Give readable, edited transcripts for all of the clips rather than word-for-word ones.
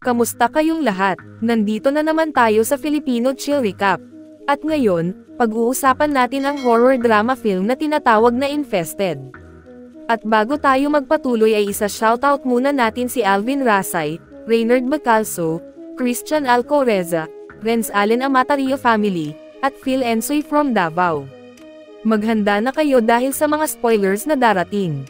Kamusta kayong lahat? Nandito na naman tayo sa Filipino Chill Recap. At ngayon, pag-uusapan natin ang horror drama film na tinatawag na Infested. At bago tayo magpatuloy ay isa-shoutout muna natin si Alvin Rasay, Reynard Bacalso, Christian Alcoreza, Renz Allen Amatario family, at Phil Ensoy from Davao. Maghanda na kayo dahil sa mga spoilers na darating.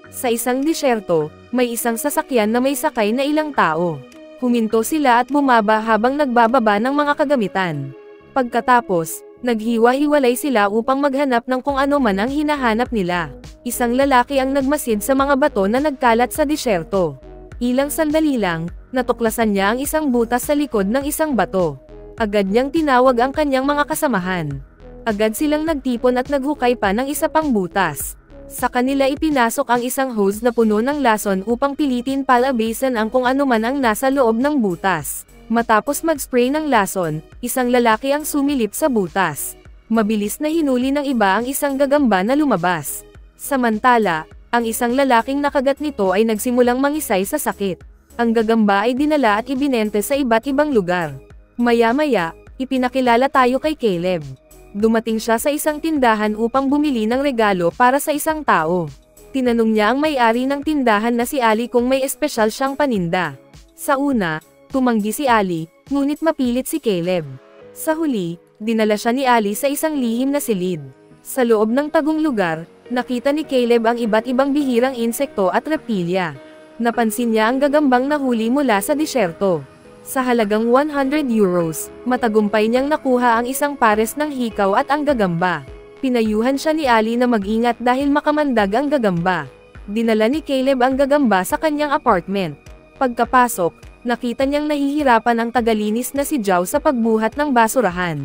Sa isang disyerto, may isang sasakyan na may sakay na ilang tao. Huminto sila at bumaba habang nagbababa ng mga kagamitan. Pagkatapos, naghiwa-hiwalay sila upang maghanap ng kung ano man ang hinahanap nila. Isang lalaki ang nagmasid sa mga bato na nagkalat sa disyerto. Ilang sandali lang, natuklasan niya ang isang butas sa likod ng isang bato. Agad niyang tinawag ang kanyang mga kasamahan. Agad silang nagtipon at naghukay pa ng isa pang butas. Sa kanila ipinasok ang isang hose na puno ng lason upang pilitin palabasan ang kung ano man ang nasa loob ng butas. Matapos mag-spray ng lason, isang lalaki ang sumilip sa butas. Mabilis na hinuli ng iba ang isang gagamba na lumabas. Samantala, ang isang lalaking nakagat nito ay nagsimulang mangisay sa sakit. Ang gagamba ay dinala at ibinente sa iba't ibang lugar. Maya-maya, ipinakilala tayo kay Caleb. Dumating siya sa isang tindahan upang bumili ng regalo para sa isang tao. Tinanong niya ang may-ari ng tindahan na si Ali kung may espesyal siyang paninda. Sa una, tumanggi si Ali, ngunit mapilit si Caleb. Sa huli, dinala siya ni Ali sa isang lihim na silid. Sa loob ng tagong lugar, nakita ni Caleb ang iba't ibang bihirang insekto at reptilya. Napansin niya ang gagambang nahuli mula sa disyerto. Sa halagang 100 euros, matagumpay niyang nakuha ang isang pares ng hikaw at ang gagamba. Pinayuhan siya ni Ali na mag-ingat dahil makamandag ang gagamba. Dinala ni Caleb ang gagamba sa kanyang apartment. Pagkapasok, nakita niyang nahihirapan ang tagalinis na si Zhao sa pagbuhat ng basurahan.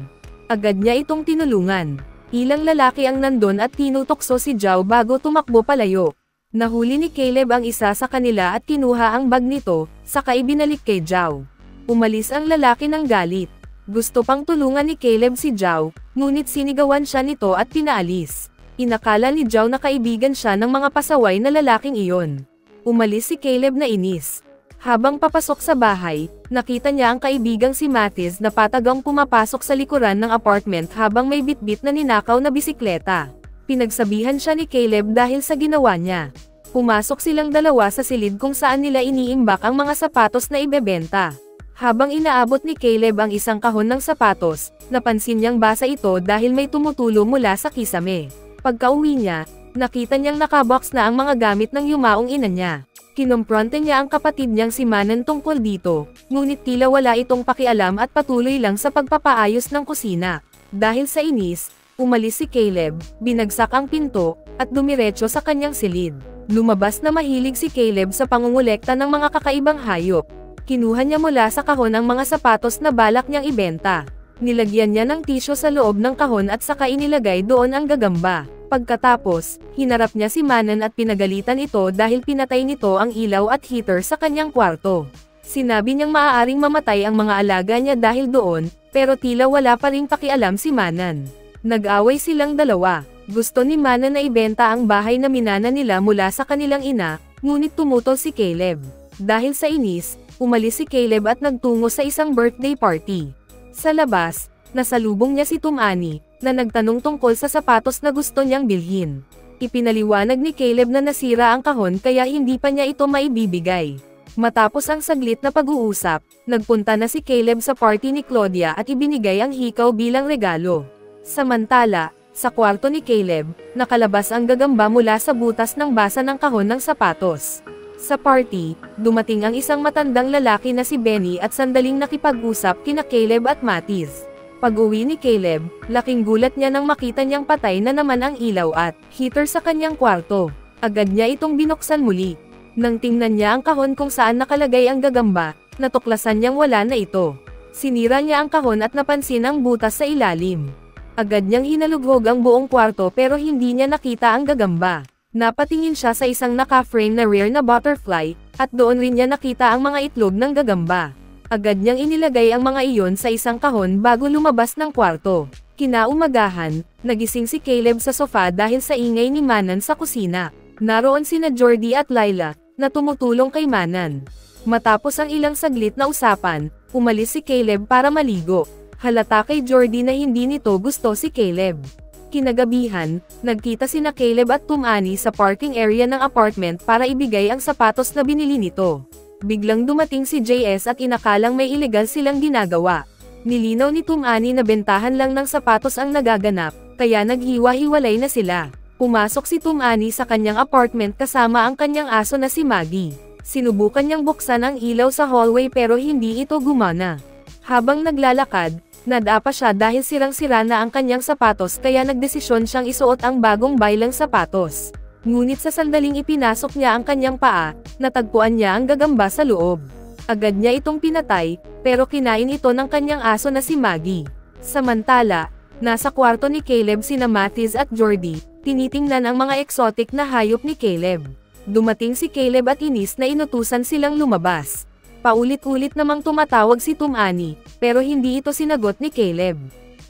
Agad niya itong tinulungan. Ilang lalaki ang nandun at tinutokso si Zhao bago tumakbo palayo. Nahuli ni Caleb ang isa sa kanila at kinuha ang bag nito, saka ibinalik kay Zhao. Umalis ang lalaki ng galit. Gusto pang tulungan ni Caleb si Zhao, ngunit sinigawan siya nito at pinaalis. Inakala ni Zhao na kaibigan siya ng mga pasaway na lalaking iyon. Umalis si Caleb na inis. Habang papasok sa bahay, nakita niya ang kaibigang si Mathis na patagang pumapasok sa likuran ng apartment habang may bitbit na ninakaw na bisikleta. Pinagsabihan siya ni Caleb dahil sa ginawa niya. Pumasok silang dalawa sa silid kung saan nila iniimbak ang mga sapatos na ibebenta. Habang inaabot ni Caleb ang isang kahon ng sapatos, napansin niyang basa ito dahil may tumutulo mula sa kisame. Pagka-uwi niya, nakita niyang nakabox na ang mga gamit ng yumaong ina niya. Kinumpronte niya ang kapatid niyang si Manan tungkol dito, ngunit tila wala itong pakialam at patuloy lang sa pagpapaayos ng kusina. Dahil sa inis, umalis si Caleb, binagsak ang pinto, at dumiretso sa kanyang silid. Lumabas na mahilig si Caleb sa pangungulekta ng mga kakaibang hayop. Kinuha niya mula sa kahon ang mga sapatos na balak niyang ibenta. Nilagyan niya ng tisyo sa loob ng kahon at saka inilagay doon ang gagamba. Pagkatapos, hinarap niya si Manan at pinagalitan ito dahil pinatay nito ang ilaw at heater sa kanyang kwarto. Sinabi niyang maaaring mamatay ang mga alaga niya dahil doon, pero tila wala pa ring pakialam si Manan. Nag-away silang dalawa. Gusto ni Manan na ibenta ang bahay na minana nila mula sa kanilang ina, ngunit tumutol si Caleb. Dahil sa inis, umalis si Caleb at nagtungo sa isang birthday party. Sa labas, nasalubong niya si Tumani, na nagtanong tungkol sa sapatos na gusto niyang bilhin. Ipinaliwanag ni Caleb na nasira ang kahon kaya hindi pa niya ito maibibigay. Matapos ang saglit na pag-uusap, nagpunta na si Caleb sa party ni Claudia at ibinigay ang hikaw bilang regalo. Samantala, sa kwarto ni Caleb, nakalabas ang gagamba mula sa butas ng basa ng kahon ng sapatos. Sa party, dumating ang isang matandang lalaki na si Benny at sandaling nakipag-usap kina Caleb at Mathis. Pag-uwi ni Caleb, laking gulat niya nang makita niyang patay na naman ang ilaw at heater sa kanyang kwarto. Agad niya itong binuksan muli. Nang tingnan niya ang kahon kung saan nakalagay ang gagamba, natuklasan niyang wala na ito. Sinira niya ang kahon at napansin ang butas sa ilalim. Agad niyang hinalughog ang buong kwarto pero hindi niya nakita ang gagamba. Napatingin siya sa isang naka-frame na rare na butterfly, at doon rin niya nakita ang mga itlog ng gagamba. Agad niyang inilagay ang mga iyon sa isang kahon bago lumabas ng kwarto. Kinaumagahan, nagising si Caleb sa sofa dahil sa ingay ni Manan sa kusina. Naroon sina Jordy at Laila, na tumutulong kay Manan. Matapos ang ilang saglit na usapan, umalis si Caleb para maligo. Halata kay Jordy na hindi nito gusto si Caleb. Kinagabihan, nagkita sina Caleb at Tumani sa parking area ng apartment para ibigay ang sapatos na binili nito. Biglang dumating si JS at inakalang may illegal silang ginagawa. Nilinaw ni Tumani na bentahan lang ng sapatos ang nagaganap, kaya naghiwa-hiwalay na sila. Pumasok si Tumani sa kanyang apartment kasama ang kanyang aso na si Maggie. Sinubukan niyang buksan ang ilaw sa hallway pero hindi ito gumana. Habang naglalakad, nadapa siya dahil sirang-sira na ang kanyang sapatos kaya nagdesisyon siyang isuot ang bagong baylang sapatos. Ngunit sa sandaling ipinasok niya ang kanyang paa, natagpuan niya ang gagamba sa loob. Agad niya itong pinatay, pero kinain ito ng kanyang aso na si Maggie. Samantala, nasa kwarto ni Caleb sina Matthews at Jordy, tinitingnan ang mga exotic na hayop ni Caleb. Dumating si Caleb at inis na inutusan silang lumabas. Paulit-ulit namang tumatawag si Tumani, pero hindi ito sinagot ni Caleb.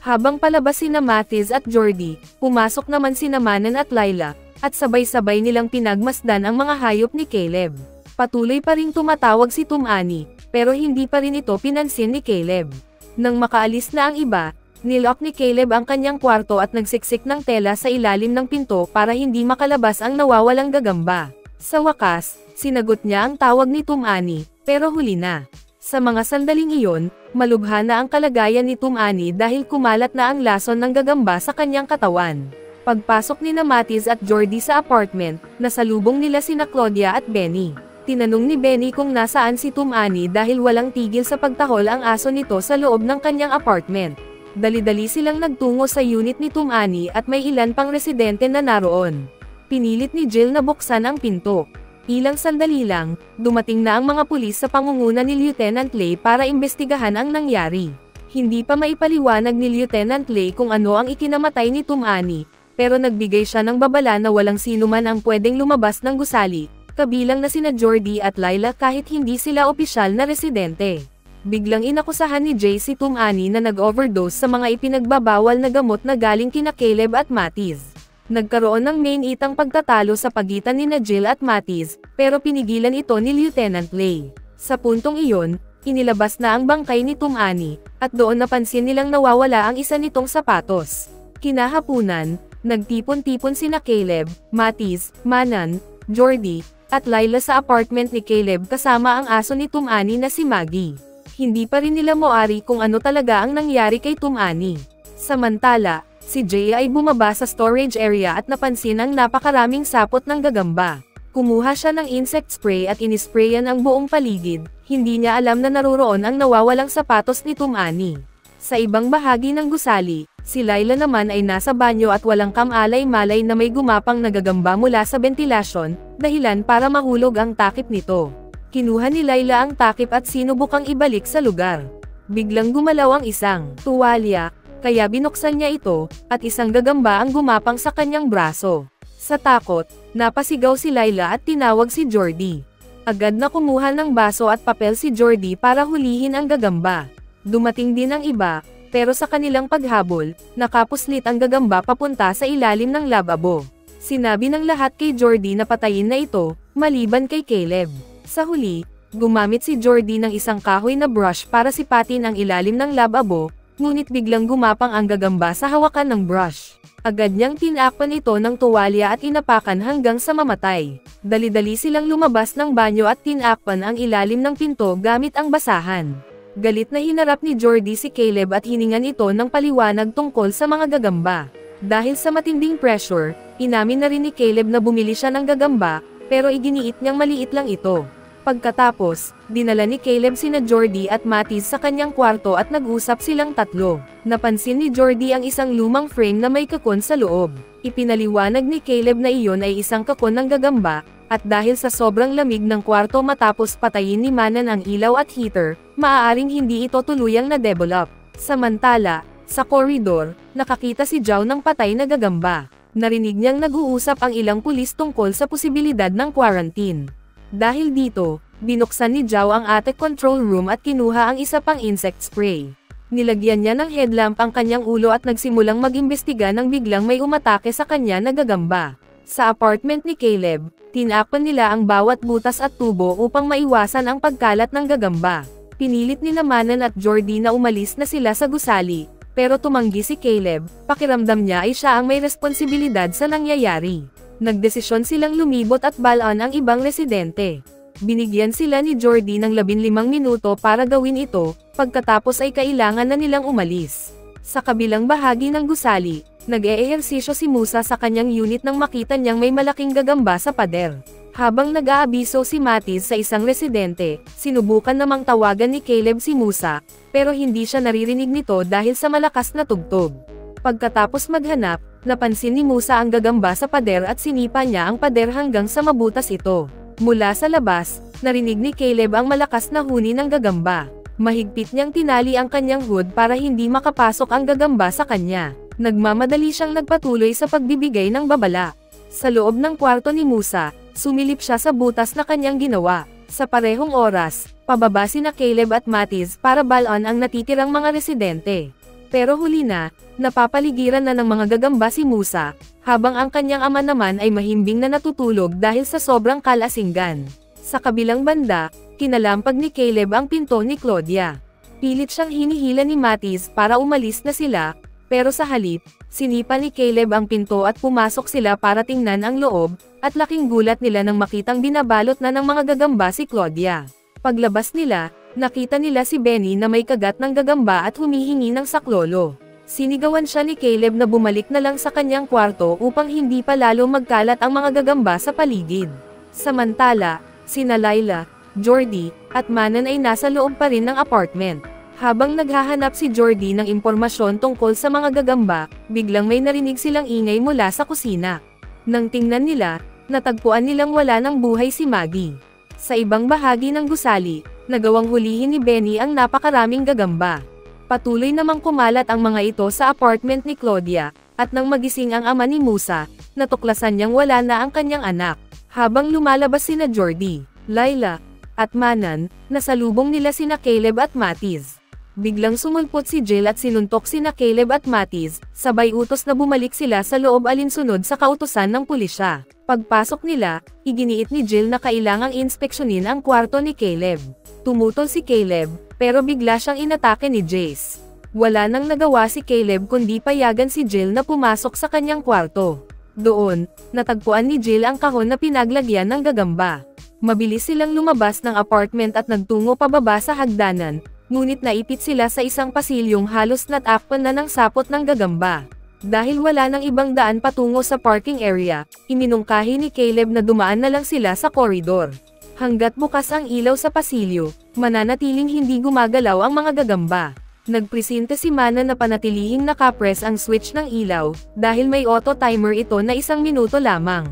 Habang palabas sina Matthews at Jordy, pumasok naman sina Manan at Layla, at sabay-sabay nilang pinagmasdan ang mga hayop ni Caleb. Patuloy pa ring tumatawag si Tumani, pero hindi pa rin ito pinansin ni Caleb. Nang makaalis na ang iba, nilock ni Caleb ang kanyang kwarto at nagsiksik ng tela sa ilalim ng pinto para hindi makalabas ang nawawalang gagamba. Sa wakas, sinagot niya ang tawag ni Tumani, pero huli na. Sa mga sandaling iyon, malubha na ang kalagayan ni Tumani dahil kumalat na ang lason ng gagamba sa kanyang katawan. Pagpasok ni Matthews at Jordy sa apartment, nasalubong nila sina Claudia at Benny. Tinanong ni Benny kung nasaan si Tumani dahil walang tigil sa pagtahol ang aso nito sa loob ng kanyang apartment. Dali-dali silang nagtungo sa unit ni Tumani at may ilan pang residente na naroon. Pinilit ni Jill na buksan ang pinto. Ilang sandali lang, dumating na ang mga pulis sa pangunguna ni Lieutenant Lay para imbestigahan ang nangyari. Hindi pa maipaliwanag ni Lieutenant Lay kung ano ang ikinamatay ni Tumani, pero nagbigay siya ng babala na walang sinuman ang pwedeng lumabas ng gusali, kabilang na sina Jordy at Layla kahit hindi sila opisyal na residente. Biglang inakusahan ni Jay si Tumani na nag-overdose sa mga ipinagbabawal na gamot na galing kina Caleb at Matthews. Nagkaroon ng main-itang pagtatalo sa pagitan ni Jill at Matthews, pero pinigilan ito ni Lieutenant Lay. Sa puntong iyon, inilabas na ang bangkay ni Tumani, at doon napansin nilang nawawala ang isa nitong sapatos. Kinahapunan, nagtipon-tipon sina Caleb, Matthews, Manan, Jordy, at Layla sa apartment ni Caleb kasama ang aso ni Tumani na si Maggie. Hindi pa rin nila moari kung ano talaga ang nangyari kay Tumani. Samantala, si Jay ay bumaba sa storage area at napansin ang napakaraming sapot ng gagamba. Kumuha siya ng insect spray at inisprayan ang buong paligid, hindi niya alam na naroroon ang nawawalang sapatos ni Tumani. Sa ibang bahagi ng gusali, si Layla naman ay nasa banyo at walang kamalay-malay na may gumapang nagagamba mula sa bentilasyon, dahilan para mahulog ang takip nito. Kinuha ni Layla ang takip at sinubukang ibalik sa lugar. Biglang gumalaw ang isang tuwalya, kaya binuksan niya ito, at isang gagamba ang gumapang sa kanyang braso. Sa takot, napasigaw si Layla at tinawag si Jordy. Agad na kumuha ng baso at papel si Jordy para hulihin ang gagamba. Dumating din ang iba, pero sa kanilang paghabol, nakapuslit ang gagamba papunta sa ilalim ng lababo. Sinabi ng lahat kay Jordy na patayin na ito, maliban kay Caleb. Sa huli, gumamit si Jordy ng isang kahoy na brush para sipatin ang ilalim ng lababo, ngunit biglang gumapang ang gagamba sa hawakan ng brush. Agad niyang tinakpan ito ng tuwalya at inapakan hanggang sa mamatay. Dali-dali silang lumabas ng banyo at tinakpan ang ilalim ng pinto gamit ang basahan. Galit na hinarap ni Jordy si Caleb at hiningan ito ng paliwanag tungkol sa mga gagamba. Dahil sa matinding pressure, inamin na rin ni Caleb na bumili siya ng gagamba, pero iginiit niyang maliit lang ito. Pagkatapos, dinala ni Caleb sina Jordy at Matthews sa kanyang kwarto at nag-usap silang tatlo. Napansin ni Jordy ang isang lumang frame na may kakon sa loob. Ipinaliwanag ni Caleb na iyon ay isang kakon ng gagamba, at dahil sa sobrang lamig ng kwarto matapos patayin ni Manan ang ilaw at heater, maaaring hindi ito tuluyang na-develop. Samantala, sa koridor, nakakita si Zhao ng patay na gagamba. Narinig niyang nag-uusap ang ilang pulis tungkol sa posibilidad ng quarantine. Dahil dito, binuksan ni Zhao ang attic control room at kinuha ang isa pang insect spray. Nilagyan niya ng headlamp ang kanyang ulo at nagsimulang mag-imbestiga nang biglang may umatake sa kanya na gagamba. Sa apartment ni Caleb, tinakpan nila ang bawat butas at tubo upang maiwasan ang pagkalat ng gagamba. Pinilit ni Manan at Jordy na umalis na sila sa gusali, pero tumanggi si Caleb, pakiramdam niya ay siya ang may responsibilidad sa nangyayari. Nagdesisyon silang lumibot at balaan ang ibang residente. Binigyan sila ni Jordy ng 15 minuto para gawin ito, pagkatapos ay kailangan na nilang umalis. Sa kabilang bahagi ng gusali, nag-eehersisyo si Musa sa kanyang unit nang makita niyang may malaking gagamba sa pader. Habang nag-aabiso si Matiz sa isang residente, sinubukan namang tawagan ni Caleb si Musa, pero hindi siya naririnig nito dahil sa malakas na tugtog. Pagkatapos maghanap, napansin ni Musa ang gagamba sa pader at sinipa niya ang pader hanggang sa mabutas ito. Mula sa labas, narinig ni Caleb ang malakas na huni ng gagamba. Mahigpit niyang tinali ang kanyang hood para hindi makapasok ang gagamba sa kanya. Nagmamadali siyang nagpatuloy sa pagbibigay ng babala. Sa loob ng kwarto ni Musa, sumilip siya sa butas na kanyang ginawa. Sa parehong oras, pababa sina Caleb at Matiz para balaan ang natitirang mga residente. Pero huli na, napapaligiran na ng mga gagamba si Musa, habang ang kanyang ama naman ay mahimbing na natutulog dahil sa sobrang kalasinggan. Sa kabilang banda, kinalampag ni Caleb ang pinto ni Claudia. Pilit siyang hinihila ni Matiz para umalis na sila, pero sa halip, sinipa ni Caleb ang pinto at pumasok sila para tingnan ang loob, at laking gulat nila nang makitang binabalot na ng mga gagamba si Claudia. Paglabas nila, nakita nila si Benny na may kagat ng gagamba at humihingi ng saklolo. Sinigawan siya ni Caleb na bumalik na lang sa kanyang kwarto upang hindi pa lalo magkalat ang mga gagamba sa paligid. Samantala, sina Layla, Jordy, at Manan ay nasa loob pa rin ng apartment. Habang naghahanap si Jordy ng impormasyon tungkol sa mga gagamba, biglang may narinig silang ingay mula sa kusina. Nang tingnan nila, natagpuan nilang wala ng buhay si Maggie. Sa ibang bahagi ng gusali, nagawang hulihin ni Benny ang napakaraming gagamba. Patuloy namang kumalat ang mga ito sa apartment ni Claudia, at nang magising ang ama ni Musa, natuklasan niyang wala na ang kanyang anak. Habang lumalabas sina Jordy, Layla, at Manan, nasalubong nila sina Caleb at Matiz. Biglang sumulpot si Jill at sinuntok sina Caleb at Matiz, sabay utos na bumalik sila sa loob alinsunod sa kautusan ng pulisya. Pagpasok nila, iginiit ni Jill na kailangang inspeksyonin ang kwarto ni Caleb. Tumutol si Caleb, pero bigla siyang inatake ni Jace. Wala nang nagawa si Caleb kundi payagan si Jill na pumasok sa kanyang kwarto. Doon, natagpuan ni Jill ang kahon na pinaglagyan ng gagamba. Mabilis silang lumabas ng apartment at nagtungo pababa sa hagdanan, ngunit naipit sila sa isang pasilyong halos natakpan na ng sapot ng gagamba. Dahil wala nang ibang daan patungo sa parking area, iminungkahi ni Caleb na dumaan na lang sila sa koridor. Hanggat bukas ang ilaw sa pasilyo, mananatiling hindi gumagalaw ang mga gagamba. Nagpresente si Mana na panatilihing nakapress ang switch ng ilaw, dahil may auto-timer ito na 1 minuto lamang.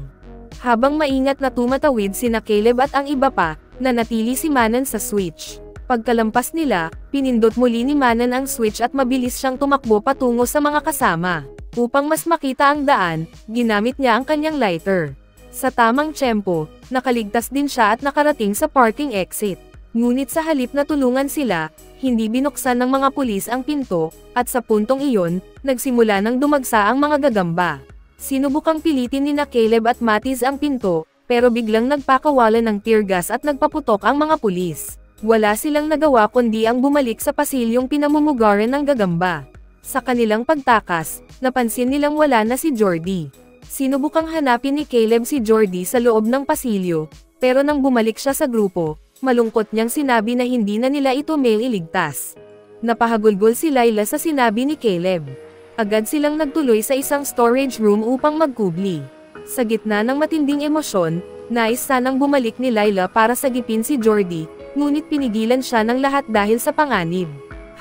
Habang maingat na tumatawid sina Caleb at ang iba pa, nanatili si Manan sa switch. Pagkalampas nila, pinindot muli ni Manan ang switch at mabilis siyang tumakbo patungo sa mga kasama. Upang mas makita ang daan, ginamit niya ang kanyang lighter. Sa tamang tiyempo, nakaligtas din siya at nakarating sa parking exit. Ngunit sa halip na tulungan sila, hindi binuksan ng mga pulis ang pinto, at sa puntong iyon, nagsimula ng dumagsa ang mga gagamba. Sinubukang pilitin ni Caleb at Matiz ang pinto, pero biglang nagpakawalan ng tear gas at nagpaputok ang mga pulis. Wala silang nagawa kundi ang bumalik sa pasilyong pinamumugaran ng gagamba. Sa kanilang pagtakas, napansin nilang wala na si Jordy. Sinubukang hanapin ni Caleb si Jordy sa loob ng pasilyo, pero nang bumalik siya sa grupo, malungkot niyang sinabi na hindi na nila ito mailigtas. Napahagulgol si Layla sa sinabi ni Caleb. Agad silang nagtuloy sa isang storage room upang magkubli. Sa gitna ng matinding emosyon, nais sanang bumalik ni Layla para sagipin si Jordy, ngunit pinigilan siya ng lahat dahil sa panganib.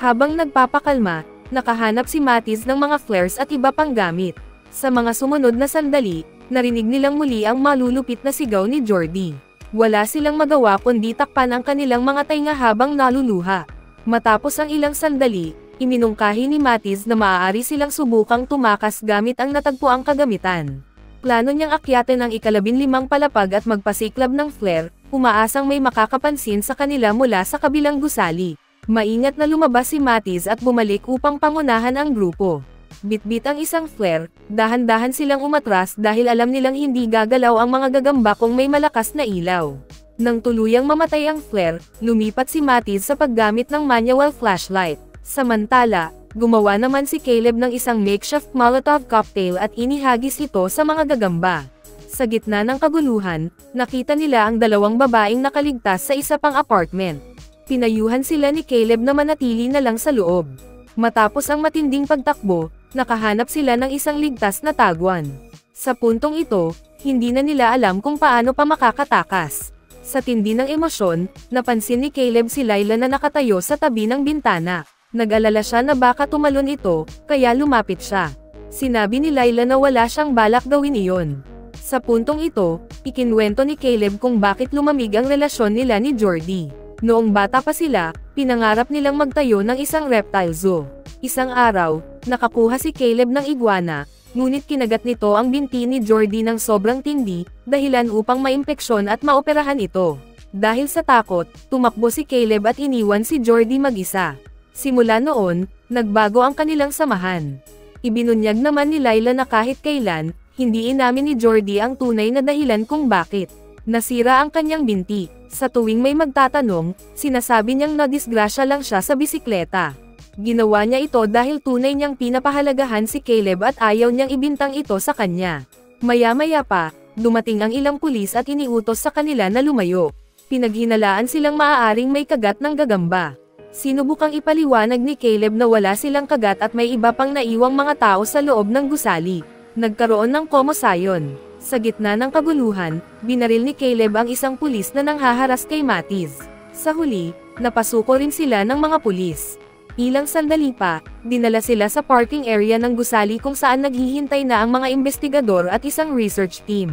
Habang nagpapakalma, nakahanap si Matiz ng mga flares at iba pang gamit. Sa mga sumunod na sandali, narinig nilang muli ang malulupit na sigaw ni Jordy. Wala silang magawa kundi takpan ang kanilang mga tainga habang naluluha. Matapos ang ilang sandali, iminungkahi ni Matiz na maaari silang subukang tumakas gamit ang natagpuang kagamitan. Plano niyang akyatin ang ika-15 palapag at magpasiklab ng flare, umaasang may makakapansin sa kanila mula sa kabilang gusali. Maingat na lumabas si Matiz at bumalik upang pangunahan ang grupo. Bitbit ang isang flare, dahan-dahan silang umatras dahil alam nilang hindi gagalaw ang mga gagamba kung may malakas na ilaw. Nang tuluyang mamatay ang flare, lumipat si Matiz sa paggamit ng manual flashlight. Samantala, gumawa naman si Caleb ng isang makeshift Molotov cocktail at inihagis ito sa mga gagamba. Sa gitna ng kaguluhan, nakita nila ang dalawang babaeng nakaligtas sa isa pang apartment. Pinayuhan sila ni Caleb na manatili na lang sa loob. Matapos ang matinding pagtakbo, nakahanap sila ng isang ligtas na tagwan. Sa puntong ito, hindi na nila alam kung paano pa makakatakas. Sa tindi ng emosyon, napansin ni Caleb si Layla na nakatayo sa tabi ng bintana. Nag-alala siya na baka tumalon ito, kaya lumapit siya. Sinabi ni Layla na wala siyang balak gawin iyon. Sa puntong ito, ikinwento ni Caleb kung bakit lumamig ang relasyon nila ni Jordy. Noong bata pa sila, pinangarap nilang magtayo ng isang reptile zoo. Isang araw, nakakuha si Caleb ng iguana, ngunit kinagat nito ang binti ni Jordy ng sobrang tindi, dahilan upang maimpeksyon at maoperahan ito. Dahil sa takot, tumakbo si Caleb at iniwan si Jordy mag-isa. Simula noon, nagbago ang kanilang samahan. Ibinunyag naman ni Layla na kahit kailan, hindi inamin ni Jordy ang tunay na dahilan kung bakit nasira ang kanyang binti. Sa tuwing may magtatanong, sinasabi niyang nadisgrasya lang siya sa bisikleta. Ginawa niya ito dahil tunay niyang pinapahalagahan si Caleb at ayaw niyang ibintang ito sa kanya. Maya-maya pa, dumating ang ilang pulis at iniutos sa kanila na lumayo. Pinaghinalaan silang maaaring may kagat ng gagamba. Sinubukang ipaliwanag ni Caleb na wala silang kagat at may iba pang naiwang mga tao sa loob ng gusali. Nagkaroon ng komosayon. Sa gitna ng kaguluhan, binaril ni Caleb ang isang pulis na nanghaharas kay Matiz. Sa huli, napasuko rin sila ng mga pulis. Ilang sandali pa, dinala sila sa parking area ng gusali kung saan naghihintay na ang mga investigador at isang research team.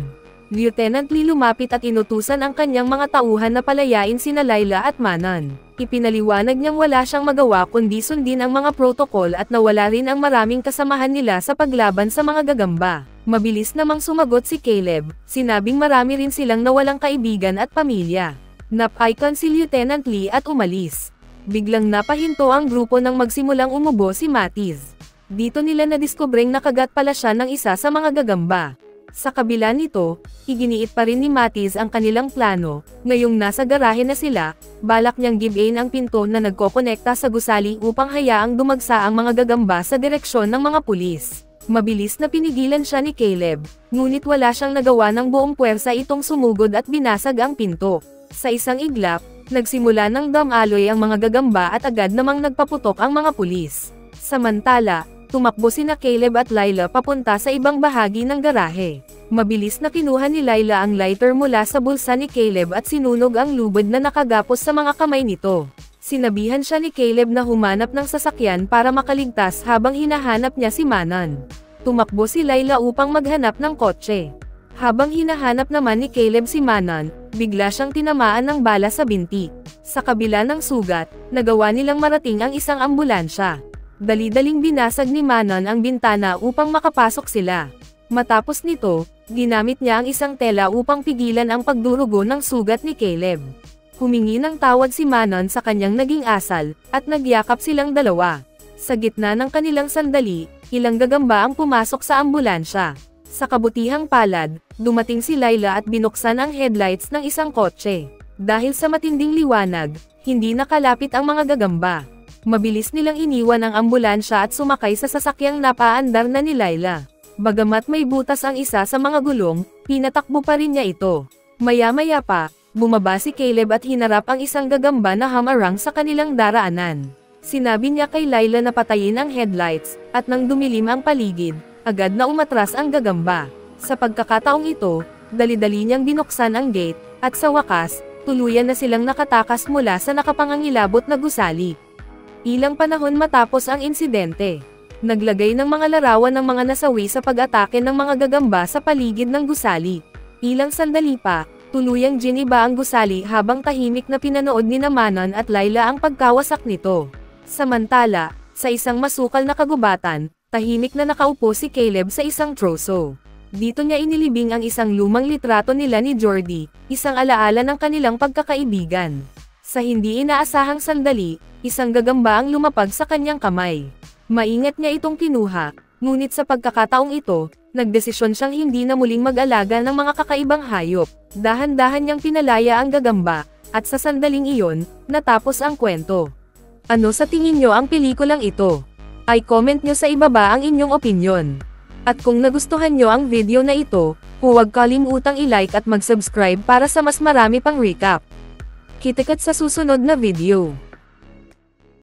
Lieutenant Lee lumapit at inutusan ang kanyang mga tauhan na palayain sina Layla at Manon. Ipinaliwanag niyang wala siyang magawa kundi sundin ang mga protokol at nawala rin ang maraming kasamahan nila sa paglaban sa mga gagamba. Mabilis namang sumagot si Caleb, sinabing marami rin silang nawalang kaibigan at pamilya. Napaikan si Lieutenant Lee at umalis. Biglang napahinto ang grupo nang magsimulang umubo si Matiz. Dito nila nadiskubreng nakagat pala siya ng isa sa mga gagamba. Sa kabila nito, iginiit pa rin ni Matiz ang kanilang plano. Ngayong nasa garahe na sila, balak niyang give-in ang pinto na nagkokonekta sa gusali upang hayaang dumagsa ang mga gagamba sa direksyon ng mga pulis. Mabilis na pinigilan siya ni Caleb, ngunit wala siyang nagawa ng buong puwersa itong sumugod at binasag ang pinto. Sa isang iglap, nagsimula ng damaloy ang mga gagamba at agad namang nagpaputok ang mga pulis. Samantala, tumakbo sina Caleb at Layla papunta sa ibang bahagi ng garahe. Mabilis na kinuha ni Layla ang lighter mula sa bulsa ni Caleb at sinunog ang lubid na nakagapos sa mga kamay nito. Sinabihan siya ni Caleb na humanap ng sasakyan para makaligtas habang hinahanap niya si Manon. Tumakbo si Layla upang maghanap ng kotse. Habang hinahanap naman ni Caleb si Manon, bigla siyang tinamaan ng bala sa binti. Sa kabila ng sugat, nagawa nilang marating ang isang ambulansya. Dali-daling binasag ni Manon ang bintana upang makapasok sila. Matapos nito, ginamit niya ang isang tela upang pigilan ang pagdurugo ng sugat ni Caleb. Humingi ng tawad si Manon sa kanyang naging asal, at nagyakap silang dalawa. Sa gitna ng kanilang sandali, ilang gagamba ang pumasok sa ambulansya. Sa kabutihang palad, dumating si Layla at binuksan ang headlights ng isang kotse. Dahil sa matinding liwanag, hindi nakalapit ang mga gagamba. Mabilis nilang iniwan ang ambulansya at sumakay sa sasakyang napaandar na ni Layla. Bagamat may butas ang isa sa mga gulong, pinatakbo pa rin niya ito. Maya-maya pa, bumaba si Caleb at hinarap ang isang gagamba na hamarang sa kanilang daraanan. Sinabi niya kay Layla na patayin ang headlights, at nang dumilim ang paligid, agad na umatras ang gagamba. Sa pagkakataong ito, dali-dali niyang binuksan ang gate, at sa wakas, tuluyan na silang nakatakas mula sa nakapangangilabot na gusali. Ilang panahon matapos ang insidente, naglagay ng mga larawan ng mga nasawi sa pag-atake ng mga gagamba sa paligid ng gusali. Ilang sandali pa, tuluyang giniba ang gusali habang tahimik na pinanood ni Manon at Layla ang pagkawasak nito. Samantala, sa isang masukal na kagubatan, tahimik na nakaupo si Caleb sa isang troso. Dito niya inilibing ang isang lumang litrato nila ni Jordy, isang alaala ng kanilang pagkakaibigan. Sa hindi inaasahang sandali, isang gagamba ang lumapag sa kanyang kamay. Maingat niya itong kinuha, Ngunit sa pagkakataong ito, nagdesisyon siyang hindi na muling mag-alaga ng mga kakaibang hayop. Dahan-dahan niyang pinalaya ang gagamba, at sa sandaling iyon, natapos ang kwento. Ano sa tingin nyo ang pelikulang ito? Ay comment nyo sa ibaba ang inyong opinyon. At kung nagustuhan nyo ang video na ito, huwag kalimutang i-like at mag-subscribe para sa mas marami pang recap. Kita-kits sa susunod na video.